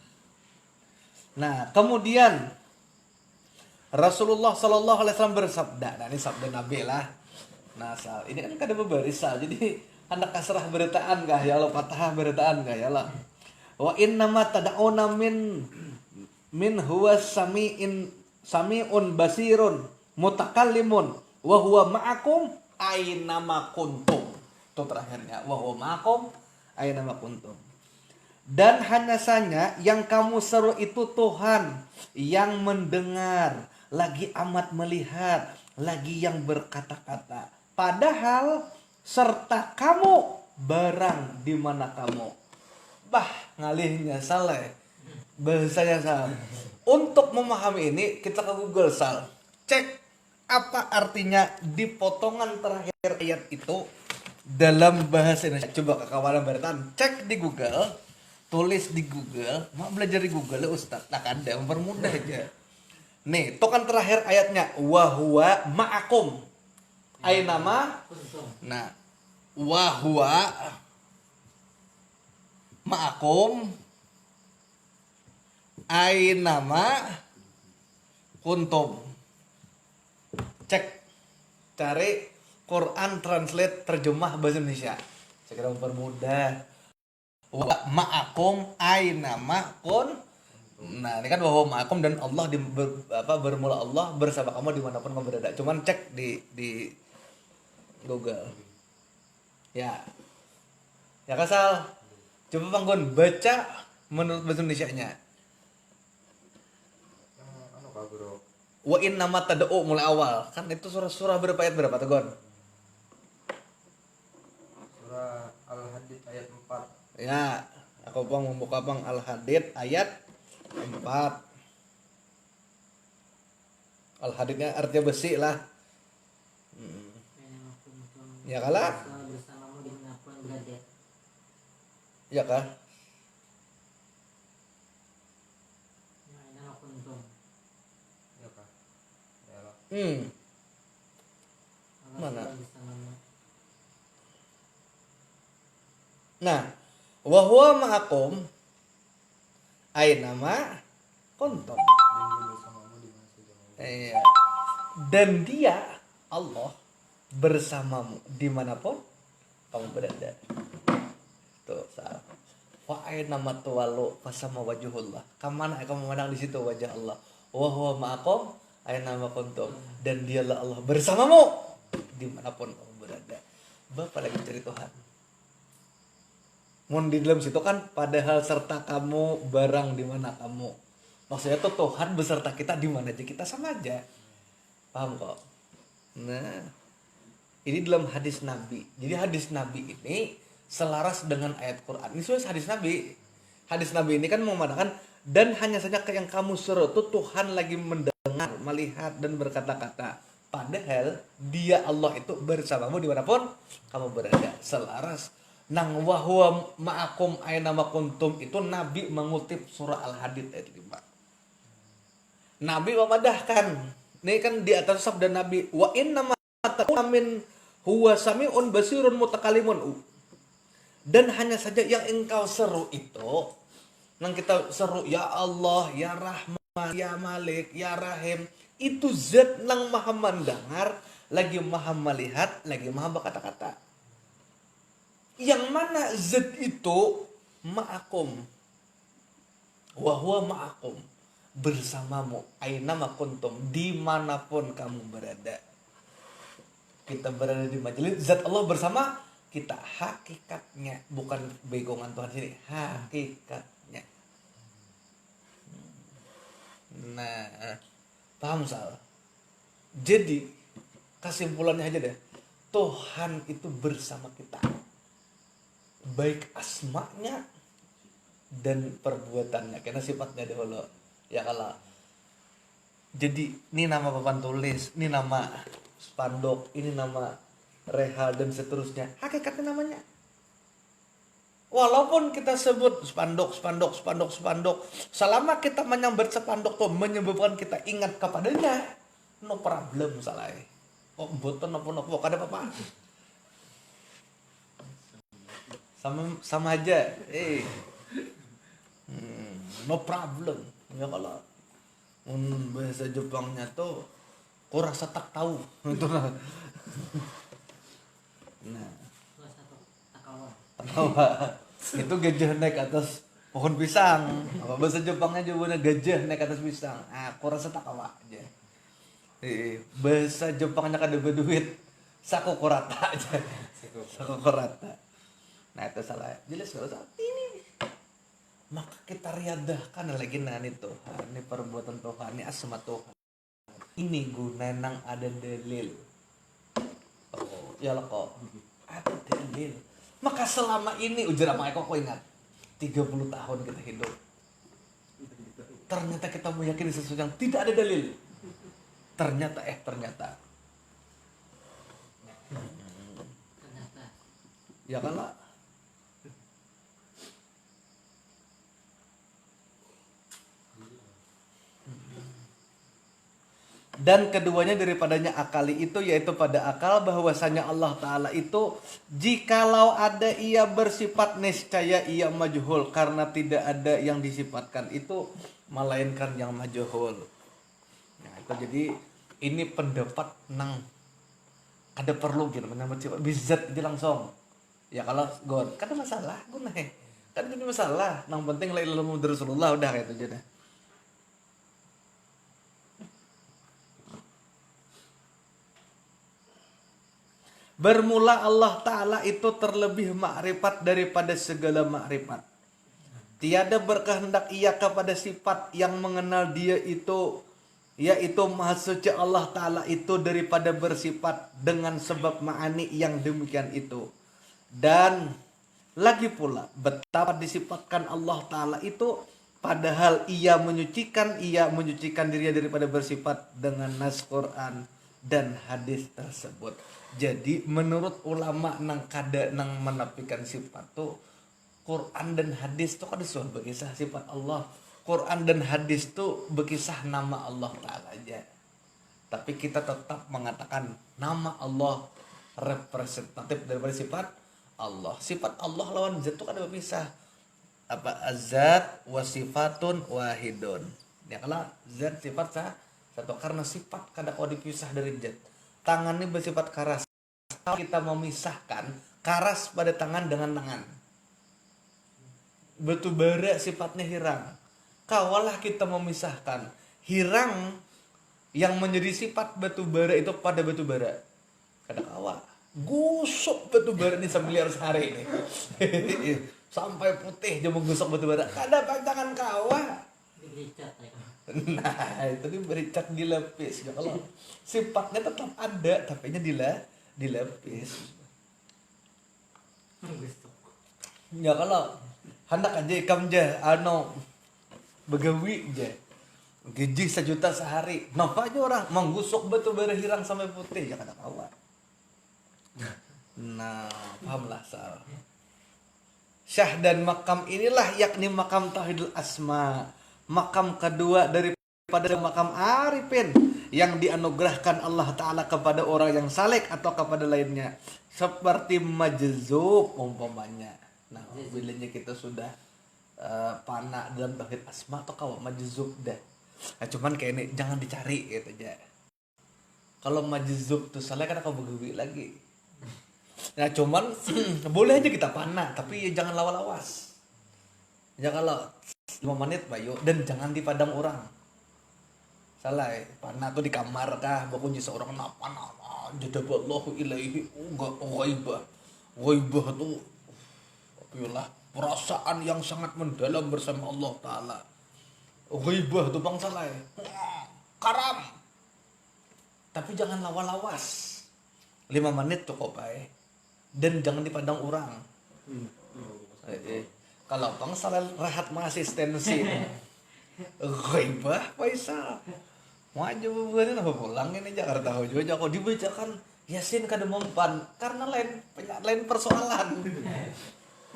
Nah kemudian Rasulullah Sallallahu Alaihi Wasallam bersabda. Nah ini sabda Nabi lah. Nah Sal, ini kan kada berbaris Sal. Jadi anak kasrah beritaan kah ya Allah, patah beritaan kah ya Allah. Wa innama tad'una min huwa sami'un basirun mutakallimun wa huwa ma'akum aynama kuntum. Itu terakhirnya wa huwa ma'akum aynama kuntum. Dan hanya saja yang kamu seru itu Tuhan yang mendengar, lagi amat melihat, lagi yang berkata-kata. Padahal serta kamu barang di mana kamu. Bah, ngalihnya salah. Bahasanya salah. Untuk memahami ini kita ke Google Sal. Cek apa artinya di potongan terakhir ayat itu dalam bahasa Indonesia. Coba kawan beritaan, cek di Google. Tulis di Google, mau belajar di Google ya Ustaz. Nah kan ada mempermudah aja. Nih, itu kan terakhir ayatnya wa huwa ma'akum. Ainama. Nah, wa huwa ma'akum ainama kuntum. Cek, cari Quran translate terjemah bahasa Indonesia. Saya kira mempermudah. Wa ma'akum aynama kun. Nah ini kan bahwa ma'akum dan Allah bermula Allah bersama kamu dimanapun kamu berada. Cuman cek di Google ya Kasal. Coba Bang Gun baca menurut bahasa Indonesianya.
Anu kah bro?
Wa innama tad'u mulai awal. Kan itu surah berapa ayat berapa tuh Gon?
Surah Al-Hadid ayat 4.
Ya, aku bang membuka bang Al-Hadid ayat 4. Al-Hadidnya artinya besi lah. Ya kalah?
Bersamamu dimanapun berada.
Ya kah?
Aynama kuntum.
Ya kah? Ya lah.
Allah
Mana?
selalu bersamamu.
Nah, wa huwa ma'akum aynama kuntum.
Dan dia bersamamu di mana saja kamu.
Iya. Dan dia Allah bersamamu dimanapun kamu berada. Tuh, salah. Wa aynama tuwallu fasama wajhullah. Kamana kamu memandang di situ wajah Allah. Wa huwa ma'akum aynama kuntum. Dan dialah Allah bersamamu dimanapun kamu berada. Bapak lagi cari Tuhan. Mun di dalam situ kan padahal serta kamu barang di mana kamu. Maksudnya tuh Tuhan beserta kita di mana aja kita sama aja. Paham kok? Nah, ini dalam hadis Nabi. Jadi hadis Nabi ini selaras dengan ayat Quran. Ini sudah hadis Nabi. Hadis Nabi ini kan mengatakan dan hanya saja yang kamu suruh tuh Tuhan lagi mendengar, melihat dan berkata-kata. Padahal dia Allah itu bersamamu dimanapun kamu berada. Selaras. Nang wahwa ma'akum aynama kuntum itu Nabi mengutip surah Al-Hadid ayat 5. Nabi memadahkan. Ini kan di atas sabda Nabi wa innama ta'una min huwa sami'un basirun mutakalimun. Dan hanya saja yang engkau seru itu nang kita seru ya Allah, ya Rahman, ya Malik, ya Rahim, itu zat nang maha mendengar, lagi maha melihat, lagi maha berkata-kata. Yang mana zat itu ma'akum wa huwa ma'akum bersamamu. Aina ma kuntum, dimanapun kamu berada. Kita berada di majelis, zat Allah bersama kita. Hakikatnya, bukan begongan Tuhan sini, hakikatnya. Nah, paham Sal? Jadi kesimpulannya aja deh, Tuhan itu bersama kita, baik asma'nya dan perbuatannya, karena sifatnya dahulu. Ya kalau jadi ini nama papan tulis, ini nama spanduk, ini nama rehal dan seterusnya, hakikatnya namanya. Walaupun kita sebut spanduk, selama kita menyambat spanduk tuh menyebabkan kita ingat kepadanya, no problem salah. Oh, boten nopo kada apa-apa. Sama aja. No problem. Ya kalau bahasa Jepangnya tuh kurasa tak tahu. Nah, tawa. Itu gajah naik atas pohon pisang. Apa bahasa Jepangnya jawabannya gajah naik atas pisang. Kurasa tak tawa aja. Bahasa Jepangnya kada berduit. Sakukurata aja. Sakukurata. Nah itu salah. Jelas kalau salah ini. Maka kita riadahkan lagi dengan itu. Ini perbuatan Tuhan, ini asma Tuhan. Ini guna nang ada dalil. Oh, ya lah kok. Ada dalil. Maka selama ini ujar sama Eko, kok ingat 30 tahun kita hidup, ternyata kita meyakini sesuatu yang tidak ada dalil. Ternyata ya kan lah. Dan keduanya daripadanya akali itu, yaitu pada akal bahwasanya Allah Ta'ala itu jikalau ada ia bersifat niscaya ia majhul, karena tidak ada yang disifatkan itu melainkan yang majhul. Nah itu jadi ini pendapat nang ada perlu gitu menyambut sifat bizat aja langsung. Ya kalau God kan ada masalah gue kan jadi masalah, nang penting la ilaha illallah Rasulullah udah kayak itu aja dah. Bermula Allah Ta'ala itu terlebih makrifat daripada segala makrifat. Tiada berkehendak ia kepada sifat yang mengenal dia itu, yaitu Maha Suci Allah Ta'ala itu daripada bersifat dengan sebab ma'ani yang demikian itu. Dan lagi pula betapa disifatkan Allah Ta'ala itu, padahal ia menyucikan dirinya daripada bersifat dengan nas Quran dan hadis tersebut. Jadi menurut ulama nang menafikan sifat tuh, Quran dan hadis tuh kada suah berkisah sifat Allah. Quran dan hadis tuh berkisah nama Allah Ta'ala aja. Tapi kita tetap mengatakan nama Allah representatif daripada sifat Allah. Sifat Allah lawan zat tuh kada berpisah. Apa azat wa sifatun wahidun. Ya kalau zat sifat satu, karena sifat kada kau dipisah dari zat. Tangan ini bersifat karas. Kalau kita memisahkan karas pada tangan dengan tangan, batu bara sifatnya hirang. Kawalah kita memisahkan hirang yang menjadi sifat batu bara itu pada batu bara. Kada kawa. Gusuk batu bara ini sambil sehari ini. Sampai putih dia menggusok batu bara. Kada panjangan kawa. Nah itu diberi cat dilapis. Ya, kalau sifatnya tetap ada tapi nya dilapis. Ya kalau hendak aja ikam je begawi je gaji 1 juta sehari, kenapa aja orang menggusok batu bara hirang sampai putih, ya kada kawan. Nah pahamlah Sal. Syah dan makam inilah yakni makam tauhidul asma, makam kedua daripada makam arifin yang dianugerahkan Allah Ta'ala kepada orang yang saleh atau kepada lainnya, seperti majzub umpamanya. Nah bilanya kita sudah pana dalam tauhid asma atau kawa majzub dah. Nah, cuman kayak ini jangan dicari gitu aja. Kalau majzub tuh saleh kan kau begawi lagi. Nah cuman boleh aja kita pana, tapi ya jangan lawas-lawas. Ya kalau 5 menit bayu, dan jangan di padang orang. Salah ya. Panah tuh di kamar kah, bakunci seorang nama jadaballahu ilaihi enggak ghaibah. Ghaibah tuh apalah perasaan yang sangat mendalam bersama Allah taala. Ghaibah tuh bang salah ya. Karam. Tapi jangan lawas-lawas. 5 menit cukup baik. Dan jangan dipandang orang. Kalau bang salah rehat mah asistensi. Ghaibah Faisal. Maju bener apa pulang ini Jakarta juga kok dibacakan Yasin kada mempan karena lain persoalan.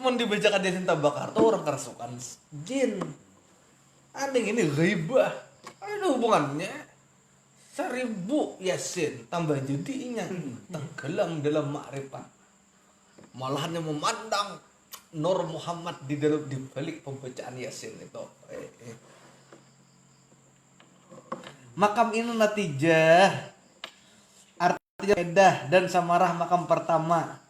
Mun dibacakan Yasin tabakar tuh orang kerasukan jin. Aneh ini ghaibah. Ada hubungannya. 1000 Yasin tambah jadinya tenggelam dalam makrifat. Malahan yang memandang Nur Muhammad di balik pembacaan Yasin itu. Makam ini natijah artinya edah dan samarah makam pertama.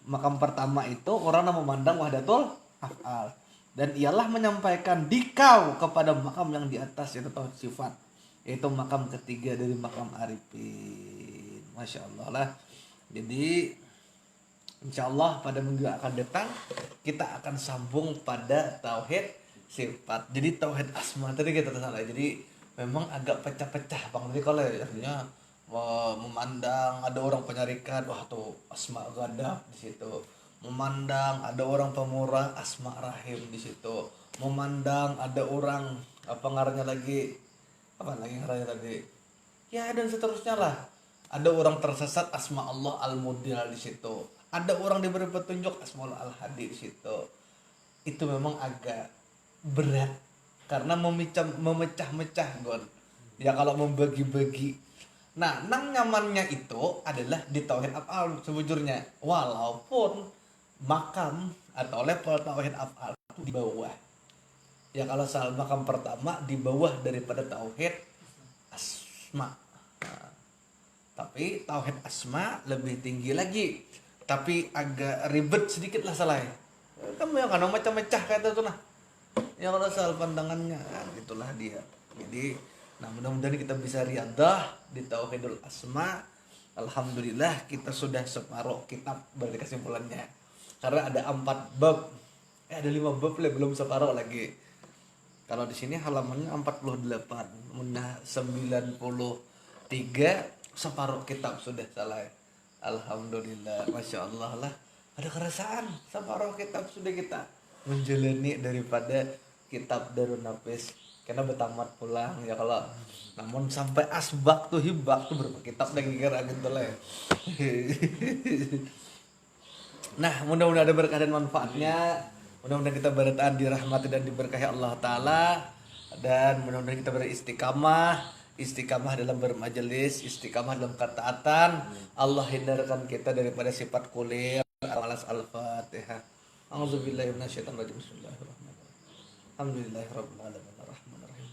Makam pertama itu orang yang memandang wahdatul af'al dan ialah menyampaikan dikau kepada makam yang di atas itu tauhid sifat, yaitu makam ketiga dari makam arifin. Masya Allah lah. Jadi insya Allah pada minggu akan datang kita akan sambung pada tauhid sifat. Jadi tauhid asma tadi kita salah. Jadi memang agak pecah-pecah bang. Jadi kalau artinya memandang ada orang penyarikan, wah tuh asma gadab di situ. Memandang ada orang pemurah, asma rahim di situ. Memandang ada orang apa ngarannya lagi, apa lagi ngarannya tadi? Ya dan seterusnya lah. Ada orang tersesat, asma Allah al-mudil di situ. Ada orang diberi petunjuk, asma Allah al-hadi di situ. Itu memang agak berat karena memecah-mecah gon. Ya kalau membagi-bagi. Nah, nang nyamannya itu adalah di tauhid af'al sebujurnya. Walaupun makam atau level tauhid af'al itu di bawah. Ya kalau soal makam pertama di bawah daripada tauhid asma. Nah, tapi tauhid asma lebih tinggi lagi. Tapi agak ribet sedikit lah salah. Kamu yang kan macam-macam kata itu nah. Ya kalau soal pandangannya itulah dia. Jadi nah mudah-mudahan kita bisa riadah di tauhidul asma. Alhamdulillah kita sudah separuh kitab berarti kesimpulannya. Karena ada 4 bab. Ada 5 bab lah belum separuh lagi. Kalau di sini halamannya 48, munah 93 separuh kitab sudah salah. Alhamdulillah, masya Allah lah. Ada kerasaan separuh kitab sudah kita menjalani daripada kitab Darun Nafis karena bertamat pulang ya kalau namun sampai asbak tuh hibak tuh berapa kitab lagi kira gitu lah. Nah mudah-mudahan ada berkah dan manfaatnya, mudah-mudahan kita bertahan dirahmati dan diberkahi Allah Ta'ala, dan mudah-mudahan kita istiqamah dalam bermajelis, istiqamah dalam ketaatan. Allah hindarkan kita daripada sifat kulir. Malas. Al-Fatihah. A'udzubillahi minasyaitonir rajim. Bismillahirrahmanirrahim. Alhamdulillahirabbil alamin arrahmanir rahim.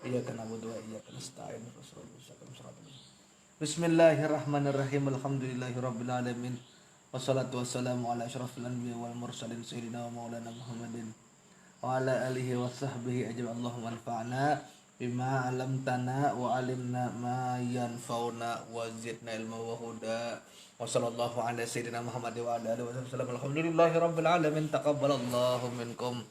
Iyyaka na'budu wa iyyaka nasta'in. Bismillahirrahmanirrahim. Alhamdulillahirabbil alamin. Wassalatu wassalamu ala asyrafil anbiya wal mursalin sayyidina wa maulana Muhammadin wa ala alihi wa sahbihi ajma'in. Allahumma anfa'na bima 'allamtana wa 'allimna ma yanfa'una wa zidna ilma wa huda. Wa sallallahu ala sayyidina Muhammad wa ala alihi wa sallam. Alhamdulillahirabbil alamin. Taqabbalallahu minkum.